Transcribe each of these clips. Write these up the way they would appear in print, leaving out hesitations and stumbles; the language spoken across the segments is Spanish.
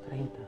30.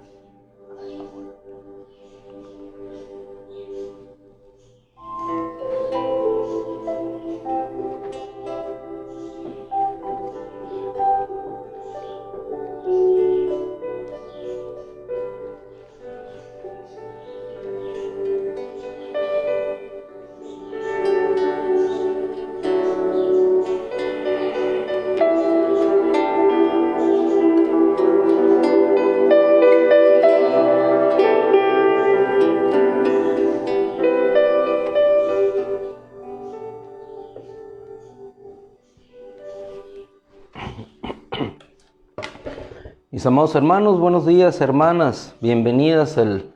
Mis amados hermanos, buenos días, hermanas, bienvenidas al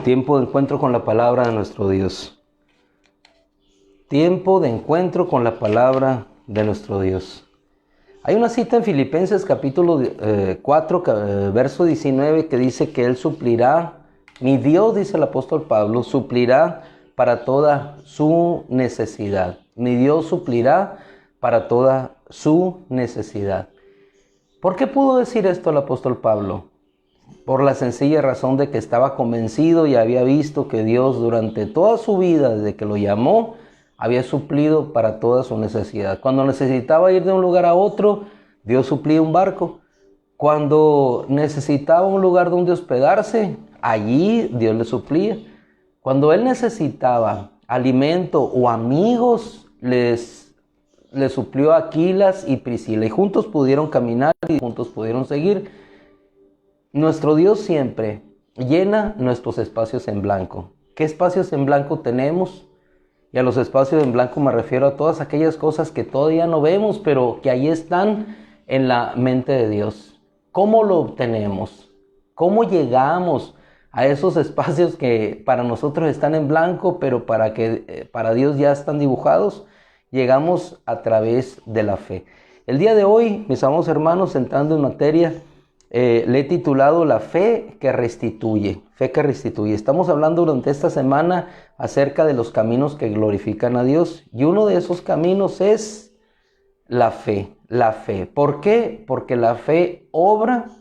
tiempo de encuentro con la palabra de nuestro Dios. Tiempo de encuentro con la palabra de nuestro Dios. Hay una cita en Filipenses capítulo 4, verso 19 que dice que Él suplirá, mi Dios, dice el apóstol Pablo, suplirá para toda su necesidad. Mi Dios suplirá para toda su necesidad. ¿Por qué pudo decir esto el apóstol Pablo? Por la sencilla razón de que estaba convencido y había visto que Dios durante toda su vida, desde que lo llamó, había suplido para toda su necesidad. Cuando necesitaba ir de un lugar a otro, Dios suplía un barco. Cuando necesitaba un lugar donde hospedarse, allí Dios le suplía. Cuando él necesitaba alimento o amigos, le suplió a Aquilas y Priscila, y juntos pudieron caminar y juntos pudieron seguir. Nuestro Dios siempre llena nuestros espacios en blanco. ¿Qué espacios en blanco tenemos? Y a los espacios en blanco me refiero a todas aquellas cosas que todavía no vemos, pero que ahí están en la mente de Dios. ¿Cómo lo obtenemos? ¿Cómo llegamos a esos espacios que para nosotros están en blanco, pero para Dios ya están dibujados? Llegamos a través de la fe. El día de hoy, mis amados hermanos, entrando en materia, le he titulado La fe que restituye. Fe que restituye. Estamos hablando durante esta semana acerca de los caminos que glorifican a Dios. Y uno de esos caminos es la fe. La fe. ¿Por qué? Porque la fe obra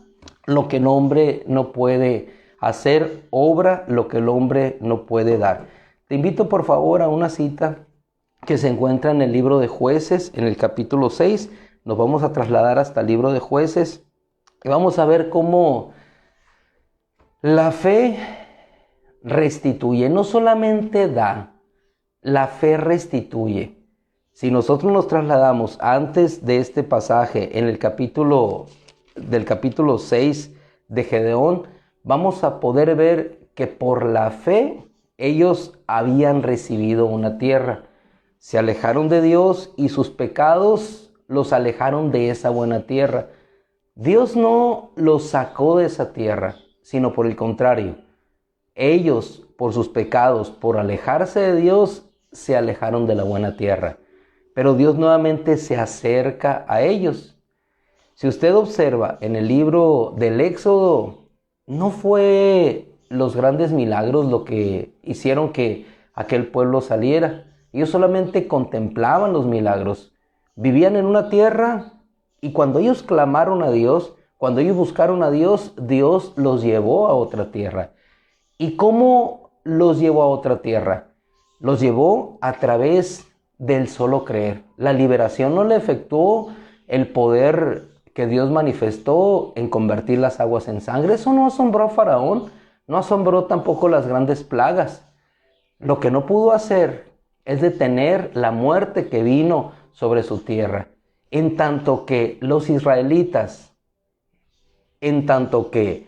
lo que el hombre no puede hacer, obra lo que el hombre no puede dar. Te invito por favor a una cita que se encuentra en el libro de Jueces, en el capítulo 6. Nos vamos a trasladar hasta el libro de Jueces y vamos a ver cómo la fe restituye. No solamente da, la fe restituye. Si nosotros nos trasladamos antes de este pasaje en el capítulo 6 de Gedeón, vamos a poder ver que por la fe ellos habían recibido una tierra. Se alejaron de Dios y sus pecados los alejaron de esa buena tierra. Dios no los sacó de esa tierra, sino por el contrario. Ellos, por sus pecados, por alejarse de Dios, se alejaron de la buena tierra. Pero Dios nuevamente se acerca a ellos. Si usted observa en el libro del Éxodo, no fue los grandes milagros lo que hicieron que aquel pueblo saliera. Ellos solamente contemplaban los milagros. Vivían en una tierra y cuando ellos clamaron a Dios, cuando ellos buscaron a Dios, Dios los llevó a otra tierra. ¿Y cómo los llevó a otra tierra? Los llevó a través del solo creer. La liberación no le efectuó el poder que Dios manifestó en convertir las aguas en sangre. Eso no asombró a Faraón, no asombró tampoco las grandes plagas. Lo que no pudo hacer es detener la muerte que vino sobre su tierra. En tanto que los israelitas, en tanto que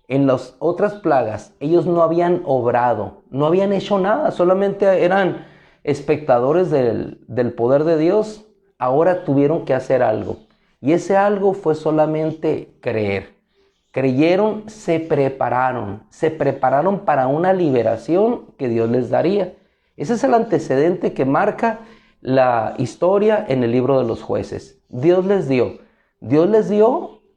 en las otras plagas, ellos no habían obrado, no habían hecho nada, solamente eran espectadores del poder de Dios, ahora tuvieron que hacer algo. Y ese algo fue solamente creer. Creyeron, se prepararon para una liberación que Dios les daría. Ese es el antecedente que marca la historia en el libro de los Jueces. Dios les dio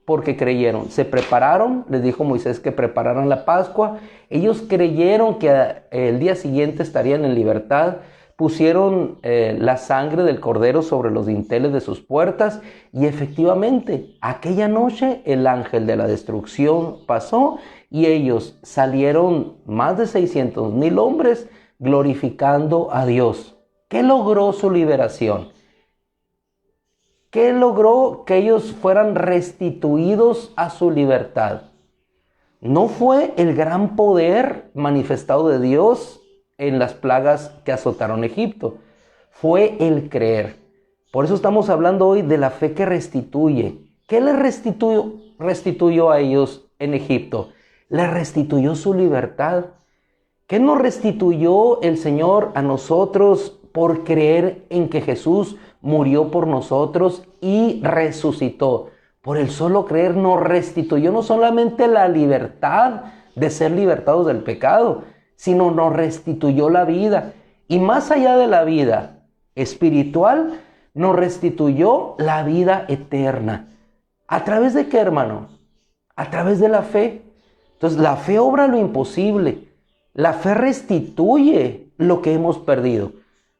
porque creyeron. Se prepararon, les dijo Moisés que prepararan la Pascua. Ellos creyeron que el día siguiente estarían en libertad, pusieron la sangre del cordero sobre los dinteles de sus puertas, y efectivamente aquella noche el ángel de la destrucción pasó y ellos salieron, más de 600,000 hombres, glorificando a Dios. ¿Qué logró su liberación? ¿Qué logró que ellos fueran restituidos a su libertad? No fue el gran poder manifestado de Dios en las plagas que azotaron Egipto, fue el creer. Por eso estamos hablando hoy de la fe que restituye. ¿Qué les restituyó a ellos en Egipto? Les restituyó su libertad. ¿Qué nos restituyó el Señor a nosotros por creer en que Jesús murió por nosotros y resucitó? Por el solo creer nos restituyó no solamente la libertad de ser libertados del pecado, sino nos restituyó la vida. Y más allá de la vida espiritual, nos restituyó la vida eterna. ¿A través de qué, hermano? A través de la fe. Entonces, la fe obra lo imposible. La fe restituye lo que hemos perdido.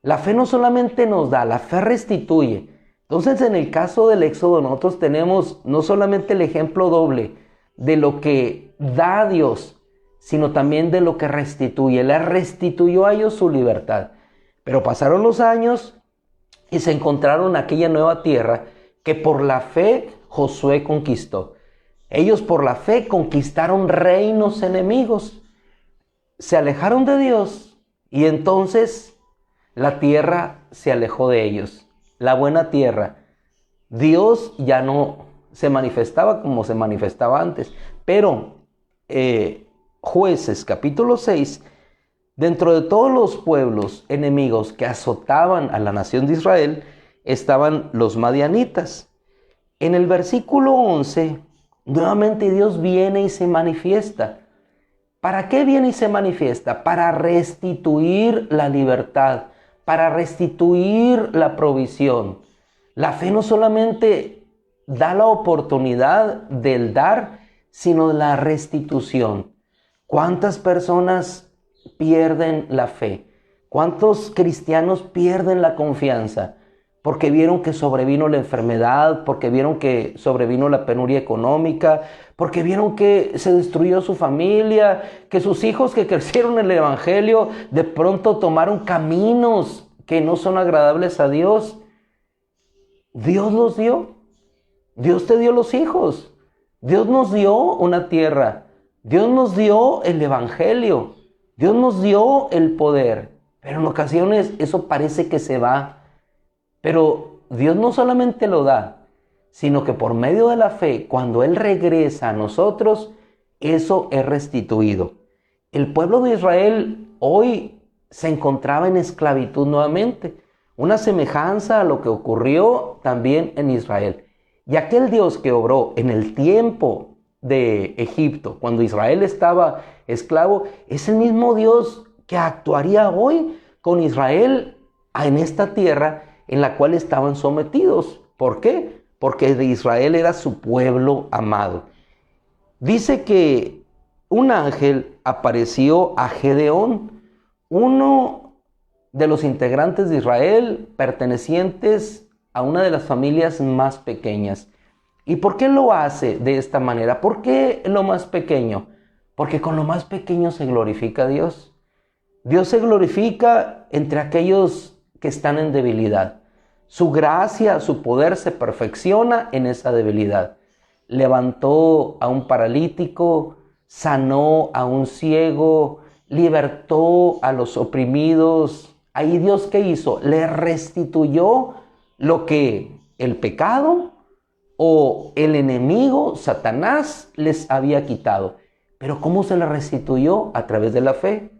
La fe no solamente nos da, la fe restituye. Entonces, en el caso del Éxodo, nosotros tenemos no solamente el ejemplo doble de lo que da Dios, sino también de lo que restituye. Le restituyó a ellos su libertad. Pero pasaron los años y se encontraron aquella nueva tierra que por la fe Josué conquistó. Ellos por la fe conquistaron reinos enemigos. Se alejaron de Dios y entonces la tierra se alejó de ellos. La buena tierra. Dios ya no se manifestaba como se manifestaba antes. Pero Jueces capítulo 6, dentro de todos los pueblos enemigos que azotaban a la nación de Israel, estaban los madianitas. En el versículo 11, nuevamente Dios viene y se manifiesta. ¿Para qué viene y se manifiesta? Para restituir la libertad, para restituir la provisión. La fe no solamente da la oportunidad del dar, sino la restitución. ¿Cuántas personas pierden la fe? ¿Cuántos cristianos pierden la confianza? Porque vieron que sobrevino la enfermedad, porque vieron que sobrevino la penuria económica, porque vieron que se destruyó su familia, que sus hijos que crecieron en el Evangelio de pronto tomaron caminos que no son agradables a Dios. Dios los dio. Dios te dio los hijos. Dios nos dio una tierra. Dios nos dio el Evangelio. Dios nos dio el poder. Pero en ocasiones eso parece que se va. Pero Dios no solamente lo da, sino que por medio de la fe, cuando Él regresa a nosotros, eso es restituido. El pueblo de Israel hoy se encontraba en esclavitud nuevamente, una semejanza a lo que ocurrió también en Israel. Y aquel Dios que obró en el tiempo de Egipto, cuando Israel estaba esclavo, es el mismo Dios que actuaría hoy con Israel en esta tierra en la cual estaban sometidos. ¿Por qué? Porque de Israel era su pueblo amado. Dice que un ángel apareció a Gedeón, uno de los integrantes de Israel pertenecientes a una de las familias más pequeñas. ¿Y por qué lo hace de esta manera? ¿Por qué lo más pequeño? Porque con lo más pequeño se glorifica a Dios. Dios se glorifica entre aquellos que están en debilidad. Su gracia, su poder se perfecciona en esa debilidad. Levantó a un paralítico, sanó a un ciego, libertó a los oprimidos. Ahí Dios, ¿qué hizo? Le restituyó lo que el pecado o el enemigo, Satanás, les había quitado. Pero ¿cómo se le restituyó? A través de la fe.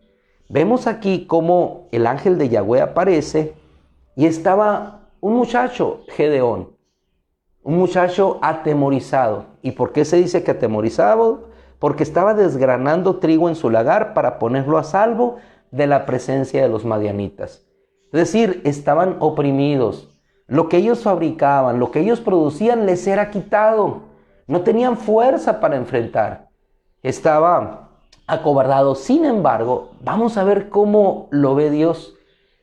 Vemos aquí cómo el ángel de Yahweh aparece y estaba un muchacho, Gedeón, un muchacho atemorizado. ¿Y por qué se dice que atemorizado? Porque estaba desgranando trigo en su lagar para ponerlo a salvo de la presencia de los madianitas. Es decir, estaban oprimidos. Lo que ellos fabricaban, lo que ellos producían les era quitado. No tenían fuerza para enfrentar. Estaba acobardado. Sin embargo, vamos a ver cómo lo ve Dios.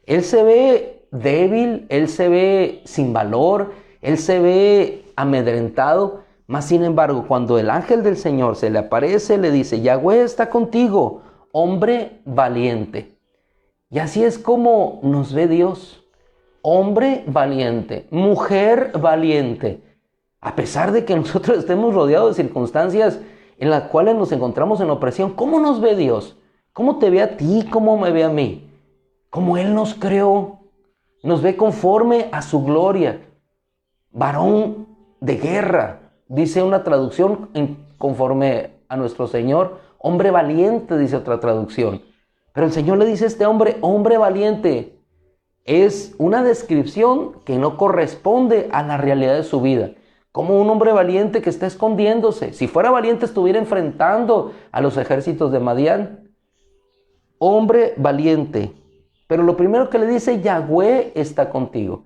Él se ve débil, él se ve sin valor, él se ve amedrentado, mas sin embargo, cuando el ángel del Señor se le aparece, le dice: Yahweh está contigo, hombre valiente. Y así es como nos ve Dios. Hombre valiente, mujer valiente. A pesar de que nosotros estemos rodeados de circunstancias en las cuales nos encontramos en opresión, ¿cómo nos ve Dios? ¿Cómo te ve a ti? ¿Cómo me ve a mí? Como Él nos creó, nos ve conforme a su gloria. Varón de guerra, dice una traducción conforme a nuestro Señor. Hombre valiente, dice otra traducción. Pero el Señor le dice a este hombre, hombre valiente. Es una descripción que no corresponde a la realidad de su vida. Como un hombre valiente que está escondiéndose. Si fuera valiente, estuviera enfrentando a los ejércitos de Madián. Hombre valiente. Pero lo primero que le dice, Yahweh está contigo.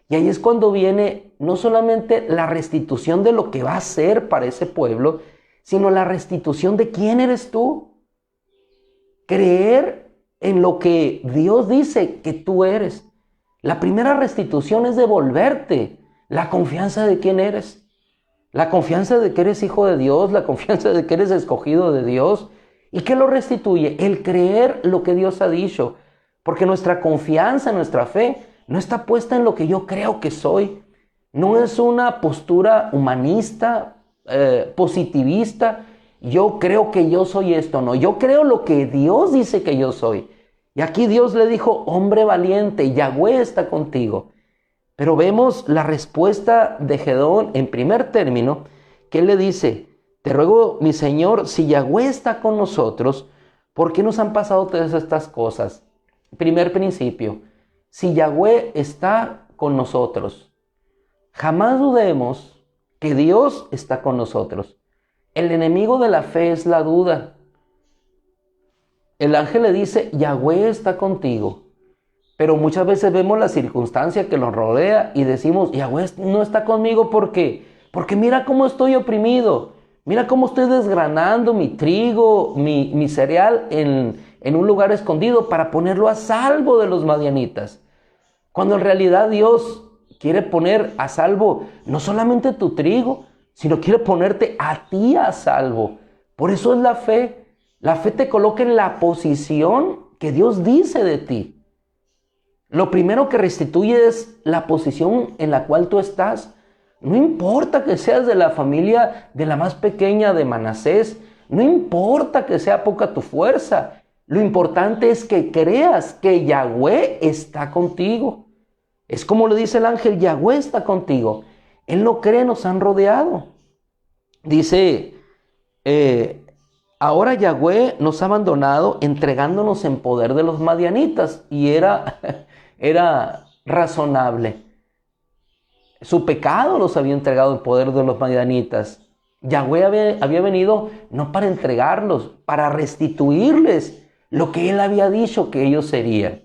Y ahí es cuando viene no solamente la restitución de lo que va a ser para ese pueblo, sino la restitución de quién eres tú. Creer en lo que Dios dice que tú eres. La primera restitución es devolverte la confianza de quién eres. La confianza de que eres hijo de Dios, la confianza de que eres escogido de Dios. ¿Y qué lo restituye? El creer lo que Dios ha dicho. Porque nuestra confianza, nuestra fe, no está puesta en lo que yo creo que soy. No es una postura humanista, positivista. Yo creo que yo soy esto. No, yo creo lo que Dios dice que yo soy. Y aquí Dios le dijo, hombre valiente, Yahweh está contigo. Pero vemos la respuesta de Gedeón en primer término, que él le dice, te ruego, mi Señor, si Yahweh está con nosotros, ¿por qué nos han pasado todas estas cosas? Primer principio, si Yahweh está con nosotros, jamás dudemos que Dios está con nosotros. El enemigo de la fe es la duda. El ángel le dice, Yahweh está contigo. Pero muchas veces vemos la circunstancia que nos rodea y decimos, Yahweh no está conmigo, ¿por qué? Porque mira cómo estoy oprimido. Mira cómo estoy desgranando mi trigo, mi cereal en un lugar escondido para ponerlo a salvo de los madianitas. Cuando en realidad Dios quiere poner a salvo no solamente tu trigo, sino quiere ponerte a ti a salvo. Por eso es la fe. La fe te coloca en la posición que Dios dice de ti. Lo primero que restituye es la posición en la cual tú estás. No importa que seas de la familia de la más pequeña de Manasés. No importa que sea poca tu fuerza. Lo importante es que creas que Yahweh está contigo. Es como le dice el ángel, Yahweh está contigo. Él no cree, nos han rodeado. Dice, ahora Yahweh nos ha abandonado entregándonos en poder de los madianitas. Y era razonable. Su pecado los había entregado en poder de los madianitas. Yahweh había venido no para entregarlos, para restituirles lo que él había dicho que ellos serían.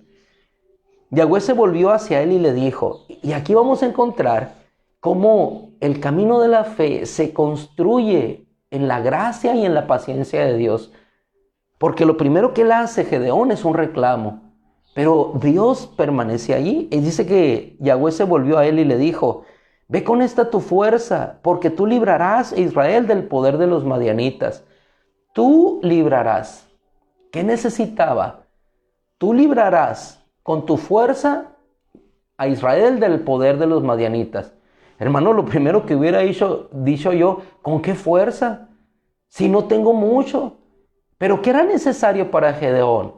Yahweh se volvió hacia él y le dijo, y aquí vamos a encontrar cómo el camino de la fe se construye en la gracia y en la paciencia de Dios. Porque lo primero que él hace, Gedeón, es un reclamo. Pero Dios permanece allí. Y dice que Yahweh se volvió a él y le dijo, ve con esta tu fuerza, porque tú librarás a Israel del poder de los madianitas. Tú librarás. ¿Qué necesitaba? Tú librarás con tu fuerza a Israel del poder de los madianitas. Hermano, lo primero que hubiera dicho yo, ¿con qué fuerza? Si no tengo mucho. Pero ¿qué era necesario para Gedeón?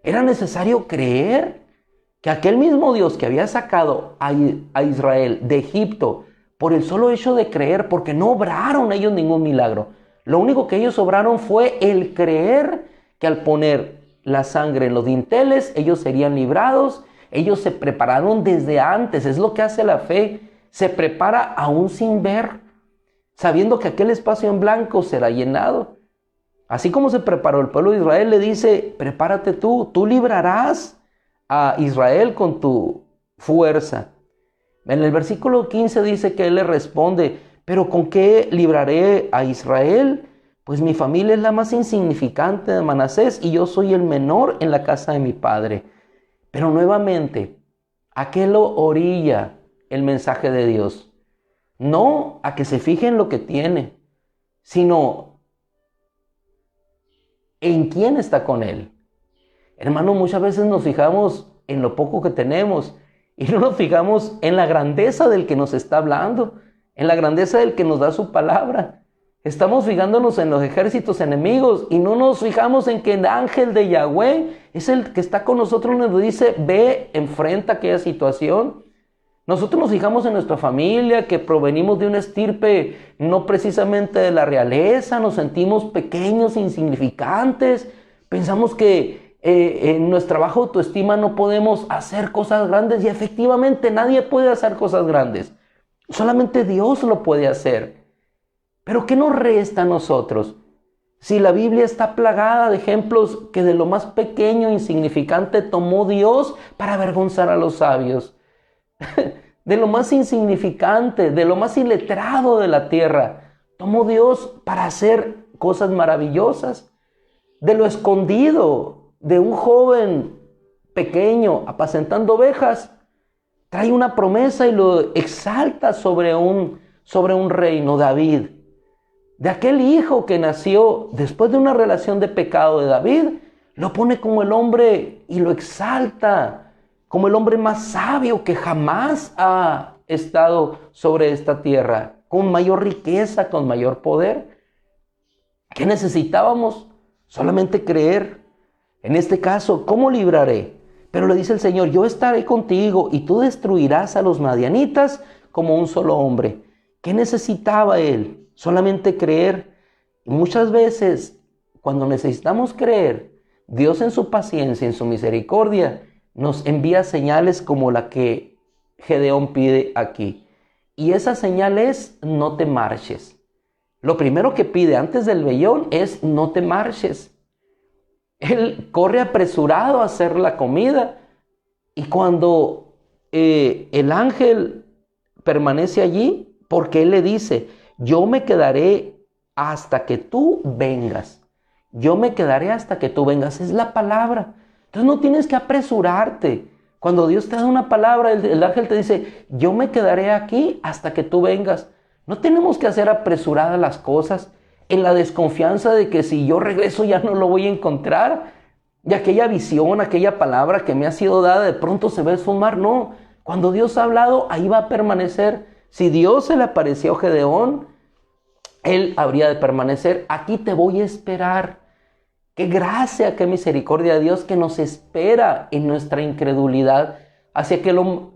Era necesario creer que aquel mismo Dios que había sacado a Israel de Egipto por el solo hecho de creer, porque no obraron ellos ningún milagro. Lo único que ellos obraron fue el creer que al poner la sangre en los dinteles, ellos serían librados. Ellos se prepararon desde antes. Es lo que hace la fe. Se prepara aún sin ver, sabiendo que aquel espacio en blanco será llenado. Así como se preparó el pueblo de Israel, le dice, prepárate tú librarás a Israel con tu fuerza. En el versículo 15 dice que él le responde, ¿pero con qué libraré a Israel? Pues mi familia es la más insignificante de Manasés y yo soy el menor en la casa de mi padre. Pero nuevamente, ¿a qué lo orilla el mensaje de Dios? No a que se fije en lo que tiene, sino en quién está con él. Hermano, muchas veces nos fijamos en lo poco que tenemos y no nos fijamos en la grandeza del que nos está hablando, en la grandeza del que nos da su palabra. Estamos fijándonos en los ejércitos enemigos y no nos fijamos en que el ángel de Yahweh es el que está con nosotros, nos dice, ve, enfrenta aquella situación. Nosotros nos fijamos en nuestra familia, que provenimos de una estirpe no precisamente de la realeza, nos sentimos pequeños, insignificantes, pensamos que en nuestra baja autoestima no podemos hacer cosas grandes y efectivamente nadie puede hacer cosas grandes, solamente Dios lo puede hacer. Pero ¿qué nos resta a nosotros? Si la Biblia está plagada de ejemplos que de lo más pequeño e insignificante tomó Dios para avergonzar a los sabios. De lo más insignificante, de lo más iletrado de la tierra, tomó Dios para hacer cosas maravillosas. De lo escondido de un joven pequeño apacentando ovejas, trae una promesa y lo exalta sobre un reino, David. De aquel hijo que nació después de una relación de pecado de David, lo pone como el hombre y lo exalta como el hombre más sabio que jamás ha estado sobre esta tierra, con mayor riqueza, con mayor poder. ¿Qué necesitábamos? Solamente creer. En este caso, ¿cómo libraré? Pero le dice el Señor, yo estaré contigo y tú destruirás a los madianitas como un solo hombre. ¿Qué necesitaba él? Solamente creer. Y muchas veces, cuando necesitamos creer, Dios en su paciencia, en su misericordia, nos envía señales como la que Gedeón pide aquí. Y esa señal es, no te marches. Lo primero que pide antes del vellón es, no te marches. Él corre apresurado a hacer la comida. Y cuando el ángel permanece allí, porque él le dice, yo me quedaré hasta que tú vengas. Yo me quedaré hasta que tú vengas. Es la palabra. Entonces no tienes que apresurarte. Cuando Dios te da una palabra, el ángel te dice, yo me quedaré aquí hasta que tú vengas. No tenemos que hacer apresuradas las cosas en la desconfianza de que si yo regreso ya no lo voy a encontrar. Y aquella visión, aquella palabra que me ha sido dada de pronto se va a esfumar. No, cuando Dios ha hablado, ahí va a permanecer. Si Dios se le apareció a Gedeón, él habría de permanecer. Aquí te voy a esperar. Qué gracia, qué misericordia de Dios que nos espera en nuestra incredulidad.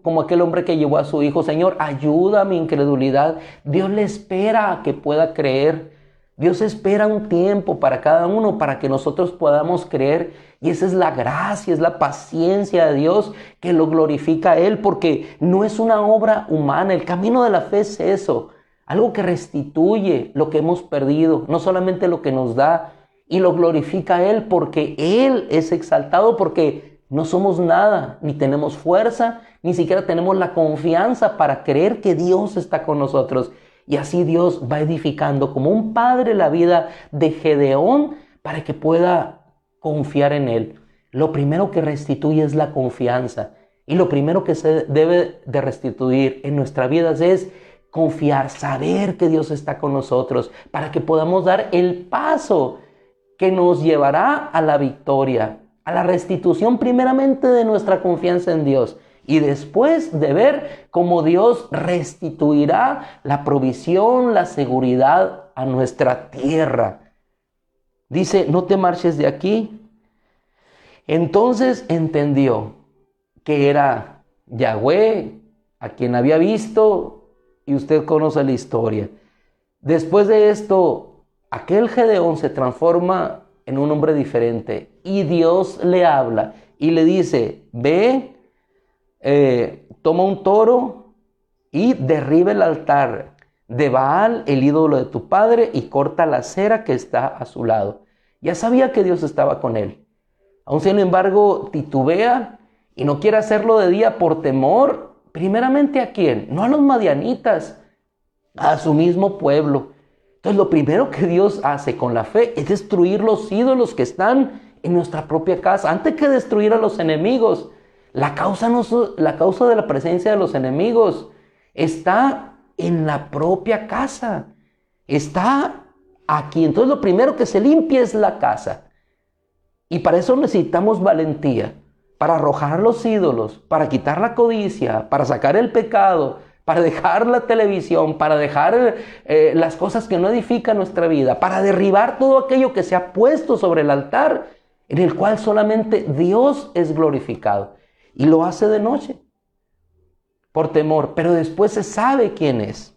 Como aquel hombre que llevó a su hijo, Señor, ayuda a mi incredulidad. Dios le espera a que pueda creer. Dios espera un tiempo para cada uno, para que nosotros podamos creer. Y esa es la gracia, es la paciencia de Dios que lo glorifica a Él, porque no es una obra humana. El camino de la fe es eso, algo que restituye lo que hemos perdido, no solamente lo que nos da, y lo glorifica a Él, porque Él es exaltado, porque no somos nada, ni tenemos fuerza, ni siquiera tenemos la confianza para creer que Dios está con nosotros. Y así Dios va edificando como un padre la vida de Gedeón para que pueda confiar en Él. Lo primero que restituye es la confianza. Y lo primero que se debe de restituir en nuestra vida es confiar, saber que Dios está con nosotros para que podamos dar el paso que nos llevará a la victoria, a la restitución primeramente de nuestra confianza en Dios. Y después de ver cómo Dios restituirá la provisión, la seguridad a nuestra tierra. Dice, no te marches de aquí. Entonces entendió que era Yahweh, a quien había visto, y usted conoce la historia. Después de esto, aquel Gedeón se transforma en un hombre diferente. Y Dios le habla y le dice, ve, toma un toro y derriba el altar de Baal, el ídolo de tu padre, y corta la cera que está a su lado. Ya sabía que Dios estaba con él. Aún sin embargo, titubea y no quiere hacerlo de día por temor, primeramente ¿a quién? No a los madianitas, a su mismo pueblo. Entonces lo primero que Dios hace con la fe es destruir los ídolos que están en nuestra propia casa. Antes que destruir a los enemigos, La causa, la causa de la presencia de los enemigos está en la propia casa. Está aquí. Entonces lo primero que se limpia es la casa. Y para eso necesitamos valentía. Para arrojar los ídolos, para quitar la codicia, para sacar el pecado, para dejar la televisión, para dejar las cosas que no edifican nuestra vida, para derribar todo aquello que se ha puesto sobre el altar, en el cual solamente Dios es glorificado. Y lo hace de noche, por temor, pero después se sabe quién es.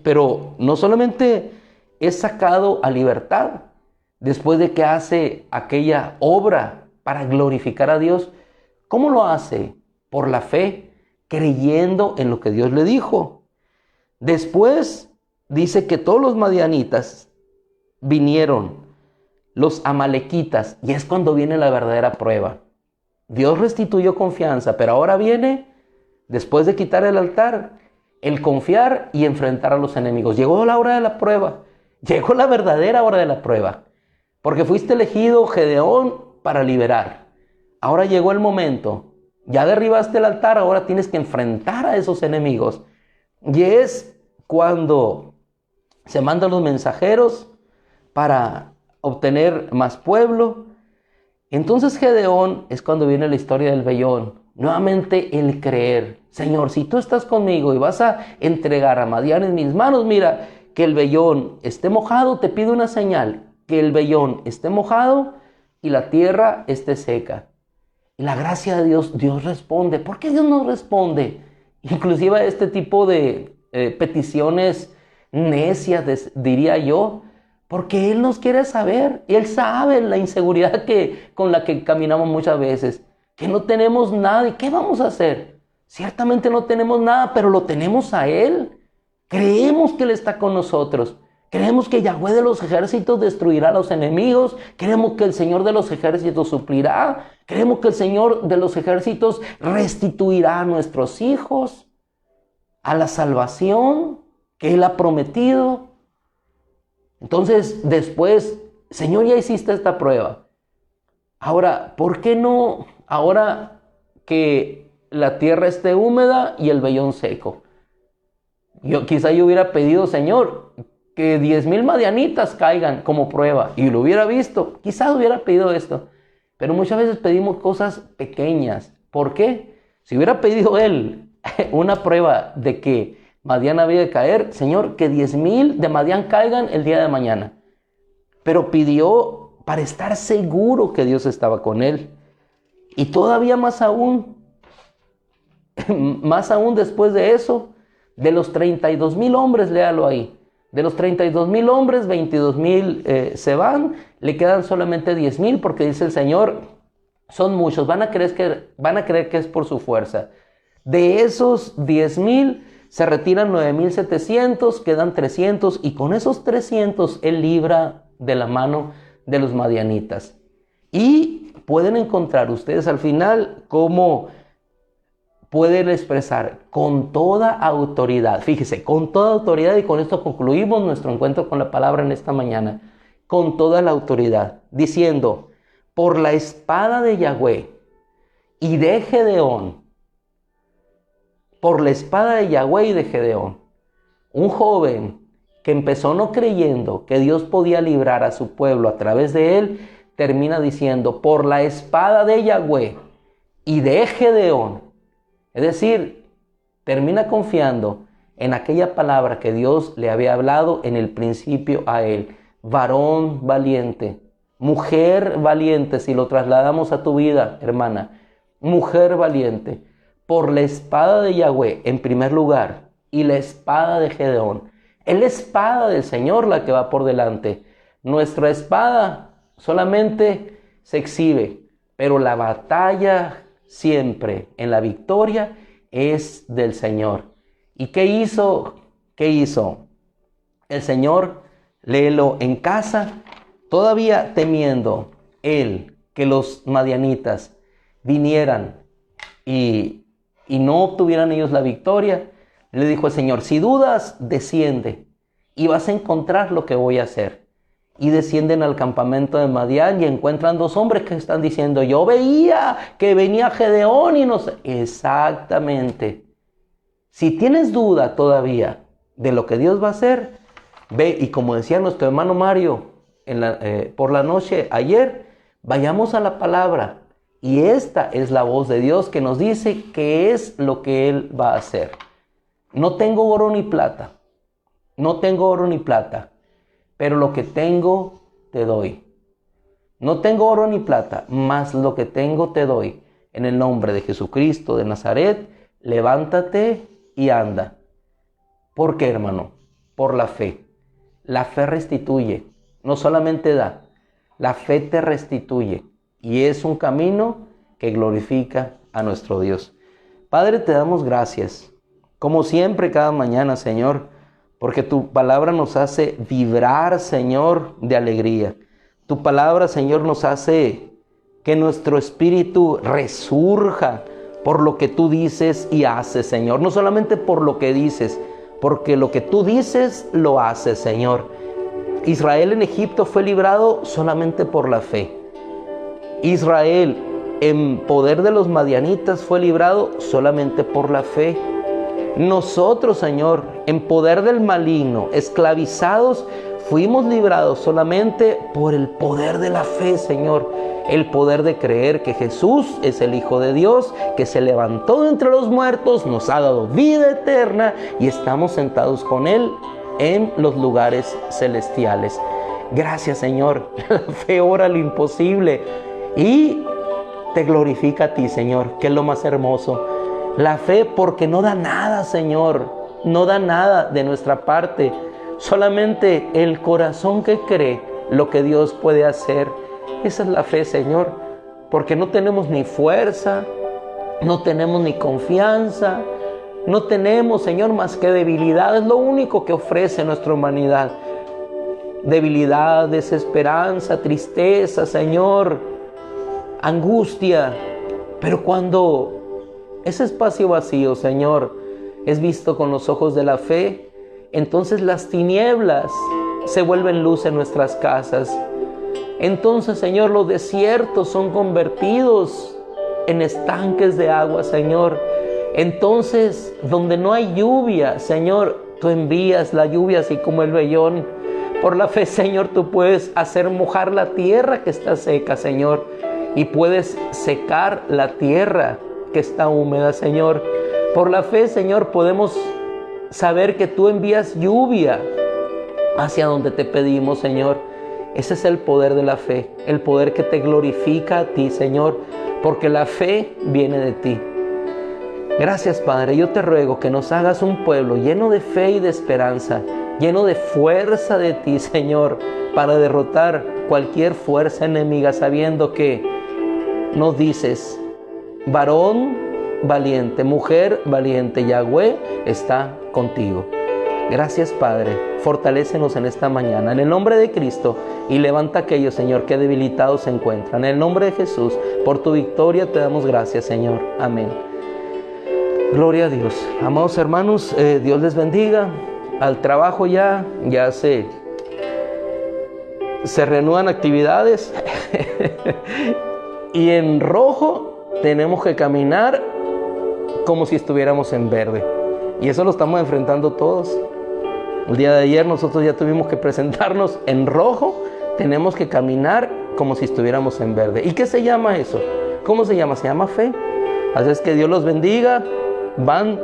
Pero no solamente es sacado a libertad, después de que hace aquella obra para glorificar a Dios. ¿Cómo lo hace? Por la fe, creyendo en lo que Dios le dijo. Después dice que todos los madianitas vinieron, los amalequitas, y es cuando viene la verdadera prueba. Dios restituyó confianza, pero ahora viene, después de quitar el altar, el confiar y enfrentar a los enemigos. Llegó la hora de la prueba, llegó la verdadera hora de la prueba, porque fuiste elegido, Gedeón, para liberar. Ahora llegó el momento, ya derribaste el altar, ahora tienes que enfrentar a esos enemigos. Y es cuando se mandan los mensajeros para obtener más pueblo. Entonces Gedeón es cuando viene la historia del vellón. Nuevamente el creer. Señor, si tú estás conmigo y vas a entregar a Madián en mis manos, mira, que el vellón esté mojado, te pido una señal, que el vellón esté mojado y la tierra esté seca. Y la gracia de Dios, Dios responde. ¿Por qué Dios no responde? Inclusive a este tipo de peticiones necias, diría yo, porque Él nos quiere saber. Él sabe la inseguridad con la que caminamos muchas veces, que no tenemos nada. ¿Y qué vamos a hacer? Ciertamente no tenemos nada, pero lo tenemos a Él. Creemos que Él está con nosotros. Creemos que Yahweh de los ejércitos destruirá a los enemigos. Creemos que el Señor de los ejércitos suplirá. Creemos que el Señor de los ejércitos restituirá a nuestros hijos, a la salvación que Él ha prometido. Entonces, después, Señor, ya hiciste esta prueba. Ahora, ¿por qué no ahora que la tierra esté húmeda y el vellón seco? Quizá yo hubiera pedido, Señor, que 10,000 madianitas caigan como prueba, y lo hubiera visto. Quizás hubiera pedido esto, pero muchas veces pedimos cosas pequeñas. ¿Por qué? Si hubiera pedido Él una prueba de que Madián había de caer, Señor, que 10,000 de Madián caigan el día de mañana. Pero pidió para estar seguro que Dios estaba con él. Y todavía más aún después de eso, de los 32,000 hombres, léalo ahí, de los 32,000 hombres, 22,000 se van, le quedan solamente 10,000, porque dice el Señor, son muchos, van a creer que es por su fuerza. De esos 10,000, se retiran 9,700, quedan 300, y con esos 300 Él libra de la mano de los madianitas. Y pueden encontrar ustedes al final cómo pueden expresar con toda autoridad, fíjese, con toda autoridad, y con esto concluimos nuestro encuentro con la palabra en esta mañana, con toda la autoridad, diciendo, por la espada de Yahweh y de Gedeón, por la espada de Yahweh y de Gedeón. Un joven que empezó no creyendo que Dios podía librar a su pueblo a través de él, termina diciendo, por la espada de Yahweh y de Gedeón. Es decir, termina confiando en aquella palabra que Dios le había hablado en el principio a él. Varón valiente, mujer valiente, si lo trasladamos a tu vida, hermana. Mujer valiente. Por la espada de Yahweh en primer lugar y la espada de Gedeón. Es la espada del Señor la que va por delante. Nuestra espada solamente se exhibe, pero la batalla siempre en la victoria es del Señor. ¿Y qué hizo? ¿Qué hizo? El Señor, léelo en casa, todavía temiendo Él que los madianitas vinieran y no obtuvieran ellos la victoria, le dijo el Señor, si dudas, desciende y vas a encontrar lo que voy a hacer. y descienden al campamento de Madián y encuentran dos hombres que están diciendo, yo veía que venía Gedeón y no sé. Exactamente. Si tienes duda todavía de lo que Dios va a hacer, ve, y como decía nuestro hermano Mario por la noche ayer, vayamos a la palabra. Y esta es la voz de Dios que nos dice qué es lo que Él va a hacer. No tengo oro ni plata. No tengo oro ni plata. Pero lo que tengo te doy. No tengo oro ni plata, mas lo que tengo te doy. En el nombre de Jesucristo de Nazaret, levántate y anda. ¿Por qué, hermano? Por la fe. La fe restituye, no solamente da, la fe te restituye. Y es un camino que glorifica a nuestro Dios. Padre, te damos gracias, como siempre cada mañana, Señor, porque tu palabra nos hace vibrar, Señor, de alegría. Tu palabra, Señor, nos hace que nuestro espíritu resurja por lo que tú dices y haces, Señor. No solamente por lo que dices, porque lo que tú dices lo haces, Señor. Israel en Egipto fue librado solamente por la fe. Israel en poder de los madianitas fue librado solamente por la fe. Nosotros, Señor, en poder del maligno, esclavizados, fuimos librados solamente por el poder de la fe, Señor. El poder de creer que Jesús es el Hijo de Dios, que se levantó de entre los muertos, nos ha dado vida eterna y estamos sentados con Él en los lugares celestiales. Gracias, Señor. La fe obra lo imposible y te glorifica a ti, Señor, que es lo más hermoso. La fe, porque no da nada, Señor, no da nada de nuestra parte. Solamente el corazón que cree lo que Dios puede hacer. Esa es la fe, Señor, porque no tenemos ni fuerza, no tenemos ni confianza, no tenemos, Señor, más que debilidad. Es lo único que ofrece nuestra humanidad. Debilidad, desesperanza, tristeza, Señor, angustia. Pero cuando ese espacio vacío, Señor, es visto con los ojos de la fe, entonces las tinieblas se vuelven luz en nuestras casas. Entonces, Señor, los desiertos son convertidos en estanques de agua, Señor. Entonces, donde no hay lluvia, Señor, tú envías la lluvia así como el vellón. Por la fe, Señor, tú puedes hacer mojar la tierra que está seca, Señor, y puedes secar la tierra que está húmeda, Señor. Por la fe, Señor, podemos saber que tú envías lluvia hacia donde te pedimos, Señor. Ese es el poder de la fe, el poder que te glorifica a ti, Señor, porque la fe viene de ti. Gracias, Padre. Yo te ruego que nos hagas un pueblo lleno de fe y de esperanza, lleno de fuerza de ti, Señor, para derrotar cualquier fuerza enemiga, sabiendo que nos dices: varón valiente, mujer valiente, Yahweh está contigo. Gracias, Padre. Fortalécenos en esta mañana, en el nombre de Cristo, y levanta a aquellos, Señor, que debilitados se encuentran. En el nombre de Jesús, por tu victoria te damos gracias, Señor. Amén. Gloria a Dios. Amados hermanos, Dios les bendiga. Al trabajo ya se reanudan actividades. Y en rojo tenemos que caminar como si estuviéramos en verde. Y eso lo estamos enfrentando todos. El día de ayer nosotros ya tuvimos que presentarnos en rojo. Tenemos que caminar como si estuviéramos en verde. ¿Y qué se llama eso? ¿Cómo se llama? Se llama fe. Así es que Dios los bendiga. Van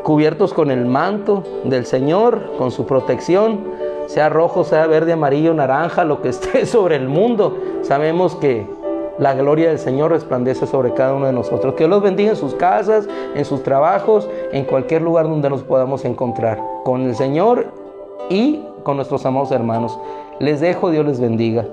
cubiertos con el manto del Señor, con su protección, sea rojo, sea verde, amarillo, naranja, lo que esté sobre el mundo. Sabemos que la gloria del Señor resplandece sobre cada uno de nosotros. Que Dios los bendiga en sus casas, en sus trabajos, en cualquier lugar donde nos podamos encontrar con el Señor y con nuestros amados hermanos. Les dejo, Dios les bendiga.